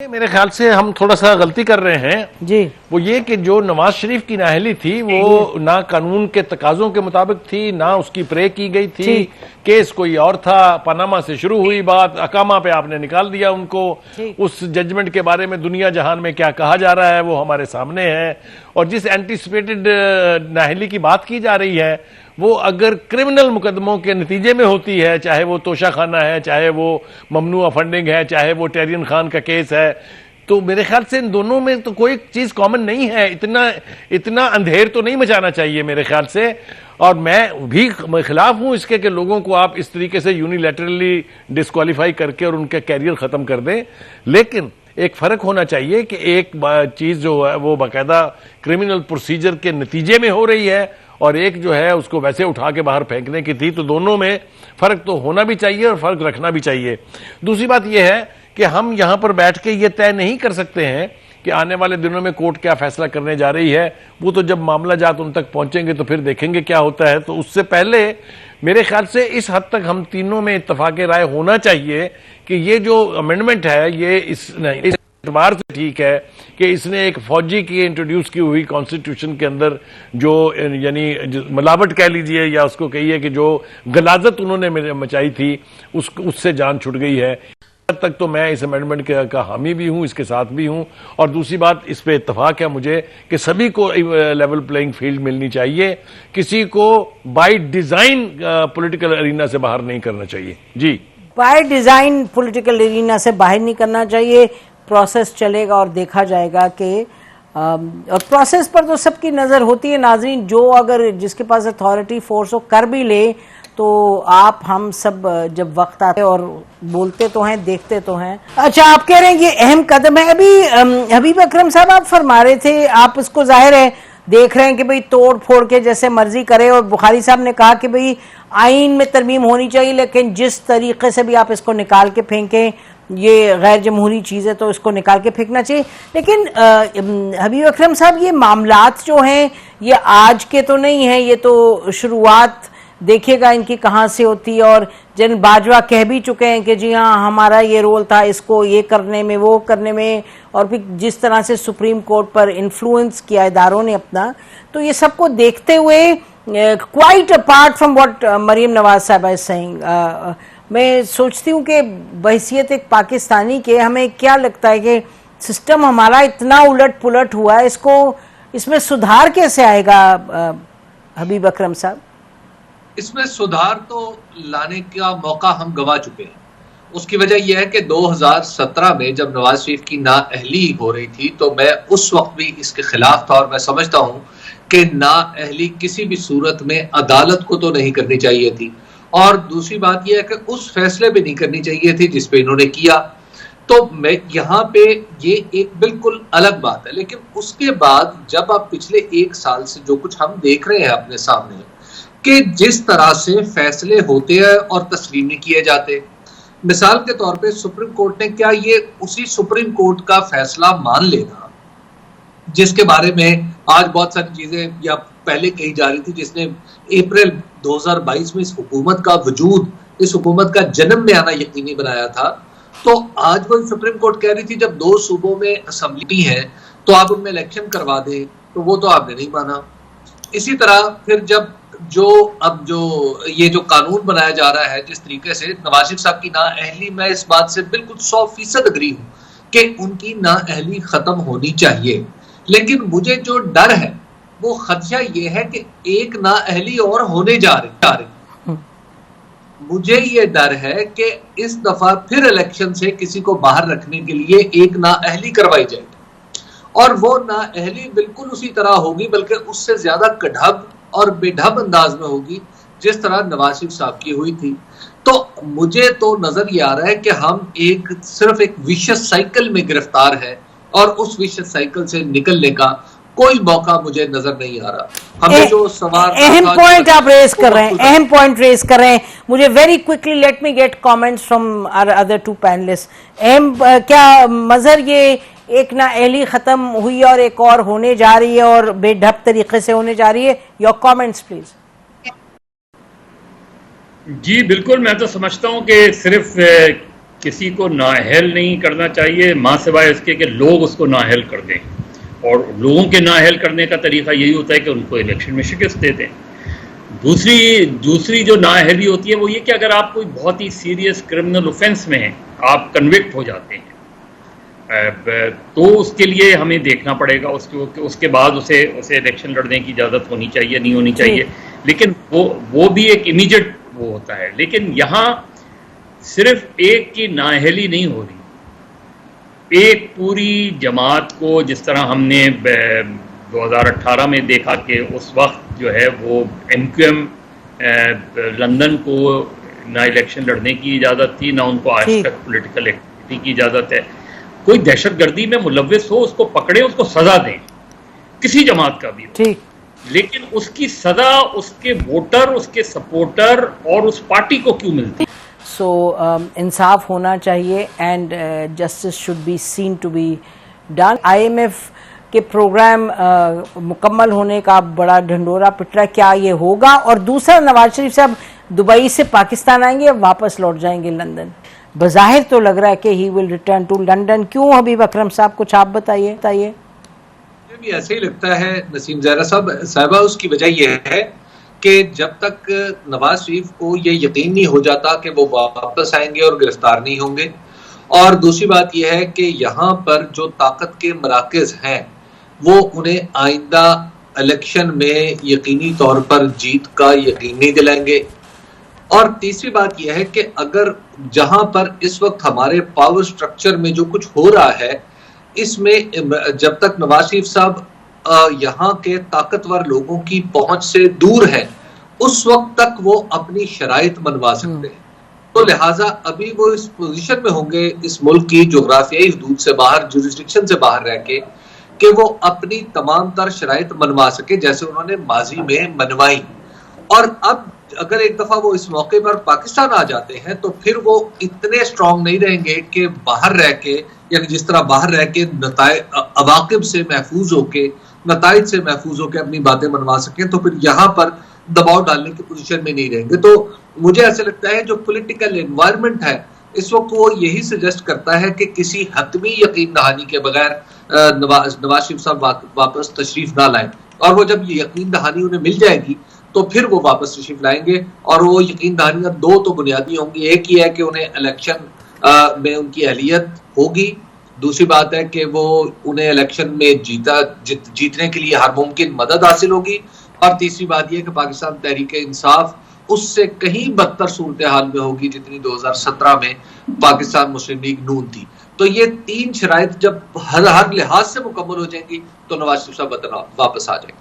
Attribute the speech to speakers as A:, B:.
A: میرے خیال سے ہم تھوڑا سا غلطی کر رہے ہیں
B: جی
A: وہ یہ کہ جو نواز شریف کی نااہلی تھی وہ نہ قانون کے تقاضوں کے مطابق تھی، نہ اس کی پرے کی گئی تھی. کیس کوئی اور تھا، پاناما سے شروع ہوئی بات، اقامہ پہ آپ نے نکال دیا ان کو. اس ججمنٹ کے بارے میں دنیا جہان میں کیا کہا جا رہا ہے وہ ہمارے سامنے ہے. اور جس اینٹیسپیٹڈ نااہلی کی بات کی جا رہی ہے وہ اگر کرمنل مقدموں کے نتیجے میں ہوتی ہے، چاہے وہ توشہ خانہ ہے، چاہے وہ ممنوع فنڈنگ ہے، چاہے وہ ٹیرین خان کا کیس ہے، تو میرے خیال سے ان دونوں میں تو کوئی چیز کامن نہیں ہے. اتنا اندھیر تو نہیں مچانا چاہیے میرے خیال سے. اور میں بھی خلاف ہوں اس کے کہ لوگوں کو آپ اس طریقے سے یونیلیٹرلی ڈسکوالیفائی کر کے اور ان کا کیریئر ختم کر دیں. لیکن ایک فرق ہونا چاہیے کہ ایک چیز جو ہے وہ باقاعدہ کرمنل پروسیجر کے نتیجے میں ہو رہی ہے اور ایک جو ہے اس کو ویسے اٹھا کے باہر پھینکنے کی تھی. تو دونوں میں فرق تو ہونا بھی چاہیے اور فرق رکھنا بھی چاہیے. دوسری بات یہ ہے کہ ہم یہاں پر بیٹھ کے یہ طے نہیں کر سکتے ہیں کہ آنے والے دنوں میں کورٹ کیا فیصلہ کرنے جا رہی ہے. وہ تو جب معاملہ جات ان تک پہنچیں گے تو پھر دیکھیں گے کیا ہوتا ہے. تو اس سے پہلے میرے خیال سے اس حد تک ہم تینوں میں اتفاق رائے ہونا چاہیے کہ یہ جو امینڈمنٹ ہے یہ اس اعتبار سے ٹھیک ہے کہ اس نے ایک فوجی کی انٹروڈیوس کی ہوئی کانسٹیٹیوشن کے اندر جو یعنی ملاوٹ کہہ لیجئے یا اس کو کہیے کہ جو غلاظت انہوں نے مچائی تھی اس سے جان چھٹ گئی ہے. تب تک تو میں اس امینڈمنٹ کا حامی بھی ہوں، اس کے ساتھ بھی ہوں. اور دوسری بات اس پہ اتفاق ہے مجھے کہ سبھی کو لیول پلینگ فیلڈ ملنی چاہیے، کسی کو بائی ڈیزائن پولیٹیکل ارینا سے باہر نہیں کرنا چاہیے. جی
B: بائی ڈیزائن پولیٹیکل ارینا سے باہر نہیں کرنا چاہیے. پروسیس چلے گا اور دیکھا جائے گا کہ اور پروسیس پر تو سب کی نظر ہوتی ہے. ناظرین جو اگر جس کے پاس اتھارٹی فورس ہو کر بھی لے تو آپ ہم سب جب وقت آتے اور بولتے تو ہیں دیکھتے تو ہیں. اچھا آپ کہہ رہے ہیں یہ اہم قدم ہے. ابھی حبیب اکرم صاحب آپ فرما رہے تھے آپ اس کو ظاہر ہے دیکھ رہے ہیں کہ بھئی توڑ پھوڑ کے جیسے مرضی کرے. اور بخاری صاحب نے کہا کہ بھئی آئین میں ترمیم ہونی چاہیے لیکن جس طریقے سے بھی آپ اس کو نکال کے پھینکیں یہ غیر جمہوری چیز ہے تو اس کو نکال کے پھینکنا چاہیے. لیکن حبیب اکرم صاحب یہ معاملات جو ہیں یہ آج کے تو نہیں ہیں، یہ تو شروعات دیکھیے گا ان کی کہاں سے ہوتی ہے. اور جن باجوہ کہہ بھی چکے ہیں کہ جی ہاں ہمارا یہ رول تھا اس کو یہ کرنے میں وہ کرنے میں. اور پھر جس طرح سے سپریم کورٹ پر انفلوئنس کیا اداروں نے اپنا، تو یہ سب کو دیکھتے ہوئے quite apart from what Maryam Nawaz صاحبہ is saying میں سوچتی ہوں کہ بحیثیت ایک پاکستانی کے ہمیں کیا لگتا ہے کہ سسٹم ہمارا اتنا الٹ پلٹ ہوا ہے، اس میں سدھار کیسے آئے گا حبیب اکرم صاحب؟
C: اس میں سدھار تو لانے کا موقع ہم گوا چکے ہیں. اس کی وجہ یہ ہے کہ 2017 میں جب نواز شریف کی نااہلی ہو رہی تھی تو میں اس وقت بھی اس کے خلاف تھا. اور میں سمجھتا ہوں کہ نااہلی کسی بھی صورت میں عدالت کو تو نہیں کرنی چاہیے تھی. اور دوسری بات یہ ہے کہ اس فیصلے پہ نہیں کرنی چاہیے تھی جس پہ انہوں نے کیا. تو میں یہاں پہ یہ ایک بالکل الگ بات ہے. لیکن اس کے بعد جب آپ پچھلے ایک سال سے جو کچھ ہم دیکھ رہے ہیں اپنے سامنے کہ جس طرح سے فیصلے ہوتے ہیں اور تسلیم نہیں کیے جاتے. مثال کے طور پہ سپریم کورٹ نے کیا یہ اسی سپریم کورٹ کا فیصلہ مان لینا جس کے بارے میں آج بہت ساری چیزیں یا پہلے کہی جا رہی تھی، جس نے اپریل 2022 میں اس حکومت کا وجود، اس حکومت کا جنم میں آنا یقینی بنایا تھا. تو آج وہ سپریم کورٹ کہہ رہی تھی جب 2 صوبوں میں اسمبلی ہے تو آپ ان میں الیکشن کروا دیں، تو وہ تو آپ نے نہیں مانا. اسی طرح پھر جب اب یہ جو قانون بنایا جا رہا ہے جس طریقے سے نواز شریف صاحب کی نااہلی، میں اس بات سے بالکل 100% اگری ہوں کہ ان کی نااہلی ختم ہونی چاہیے. لیکن مجھے جو ڈر ہے وہ خدشہ یہ ہے کہ ایک نااہلی اور ہونے جا رہی. مجھے یہ ڈر ہے کہ اس دفعہ پھر الیکشن سے کسی کو باہر رکھنے کے لیے ایک نااہلی کروائی جائے اور وہ نااہلی بالکل اسی طرح ہوگی بلکہ اس سے زیادہ کڑھب اور بے ڈھب انداز میں ہوگی جس طرح نواز شریف صاحب کی ہوئی تھی. تو مجھے تو نظر یہ آ رہا ہے کہ ہم صرف ایک ویشس سائیکل میں گرفتار ہے اور اس ویشس سائیکل سے نکلنے کا کوئی موقع مجھے نظر نہیں آ رہا. ہمیں جو سوال
B: اہم پوائنٹ آپ ریز کر رہے ہیں، اہم پوائنٹ ریز کر رہے ہیں. مجھے very quickly let me get comments from other 2 panelist. کیا مظہر یہ ایک نااہلی ختم ہوئی اور ایک اور ہونے جا رہی ہے اور بے ڈھب طریقے سے ہونے جا رہی ہے؟ Your comments please.
D: جی بالکل، میں تو سمجھتا ہوں کہ صرف کسی کو نااہل نہیں کرنا چاہیے ماں سوائے اس کے کہ لوگ اس کو نااہل کر دیں، اور لوگوں کے نااہل کرنے کا طریقہ یہی ہوتا ہے کہ ان کو الیکشن میں شکست دے دیں۔ دوسری جو نااہلی ہوتی ہے وہ یہ کہ اگر آپ کوئی بہت ہی سیریس کرمنل اوفینس میں ہیں، آپ کنوکٹ ہو جاتے ہیں، تو اس کے لیے ہمیں دیکھنا پڑے گا، اس کے بعد اسے الیکشن لڑنے کی اجازت ہونی چاہیے نہیں ہونی چاہیے، لیکن وہ بھی ایک امیجیٹ وہ ہوتا ہے۔ لیکن یہاں صرف ایک کی نااہلی نہیں ہو رہی، ایک پوری جماعت کو، جس طرح ہم نے 2018 میں دیکھا کہ اس وقت جو ہے وہ ایم کیو ایم لندن کو نہ الیکشن لڑنے کی اجازت تھی، نہ ان کو آج تک پولیٹیکل ایکٹیویٹی کی اجازت ہے۔ کوئی دہشت گردی میں ملوث ہو اس کو پکڑے، اس کو سزا دیں، کسی جماعت کا بھی ہو، لیکن اس کی سزا اس کے ووٹر، اس کے سپورٹر اور اس پارٹی کو کیوں ملتی؟
B: سو انصاف ہونا چاہیے and justice should be seen to be done. IMF کے پروگرام مکمل ہونے کا بڑا ڈھنڈورا پٹ رہا ہے، کیا یہ ہوگا؟ اور دوسرا، نواز شریف صاحب دبئی سے پاکستان آئیں گے، واپس لوٹ جائیں گے لندن؟ بظاہر تو لگ رہا ہے کہ ہی ول ریٹرن ٹو لنڈن۔ کیوں حبیب اکرم صاحب، کچھ آپ بتائیے۔
C: مجھے بھی ایسے ہی لگتا ہے نسیم زہرا صاحبہ، اس کی وجہ یہ ہے کہ جب تک نواز شریف کو یہ یقین نہیں ہو جاتا کہ وہ واپس آئیں گے اور گرفتار نہیں ہوں گے، اور دوسری بات یہ ہے کہ یہاں پر جو طاقت کے مراکز ہیں وہ انہیں آئندہ الیکشن میں یقینی طور پر جیت کا یقین نہیں دلائیں گے، اور تیسری بات یہ ہے کہ اگر جہاں پر اس وقت ہمارے پاور سٹرکچر میں جو کچھ ہو رہا ہے، اس میں جب تک نواز شریف صاحب یہاں کے طاقتور لوگوں کی پہنچ سے دور ہے، اس وقت تک وہ اپنی شرائط منوا سکتے ہیں، تو لہٰذا ابھی وہ اس پوزیشن میں ہوں گے اس ملک کی جغرافیائی حدود سے باہر، جورسڈکشن سے باہر رہ کے، کہ وہ اپنی تمام تر شرائط منوا سکے جیسے انہوں نے ماضی میں منوائی۔ اور اب اگر ایک دفعہ وہ اس موقع پر پاکستان آ جاتے ہیں تو پھر وہ اتنے اسٹرانگ نہیں رہیں گے کہ باہر رہ کے، یعنی جس طرح باہر رہ کے عواقب سے محفوظ ہو کے، نتائج سے محفوظ ہو کے اپنی باتیں منوا سکیں، تو پھر یہاں پر دباؤ ڈالنے کی پوزیشن میں نہیں رہیں گے۔ تو مجھے ایسا لگتا ہے جو پولیٹیکل انوائرمنٹ ہے اس وقت وہ یہی سجیسٹ کرتا ہے کہ کسی حتمی یقین دہانی کے بغیر نواز شریف صاحب واپس تشریف نہ لائیں، اور وہ جب یہ یقین دہانی انہیں مل جائے گی تو پھر وہ واپس تشریف لائیں گے، اور وہ یقین دہانیاں دو تو بنیادی ہوں گی۔ ایک یہ ہے کہ انہیں الیکشن میں ان کی اہلیت ہوگی، دوسری بات ہے کہ وہ انہیں الیکشن میں جیتنے کے لیے ہر ممکن مدد حاصل ہوگی، اور تیسری بات یہ کہ پاکستان تحریک انصاف اس سے کہیں بدتر صورتحال میں ہوگی جتنی 2017 میں پاکستان مسلم لیگ نون تھی۔ تو یہ تین شرائط جب ہر لحاظ سے مکمل ہو جائیں گی تو نواز شریف صاحب واپس آ جائیں گے۔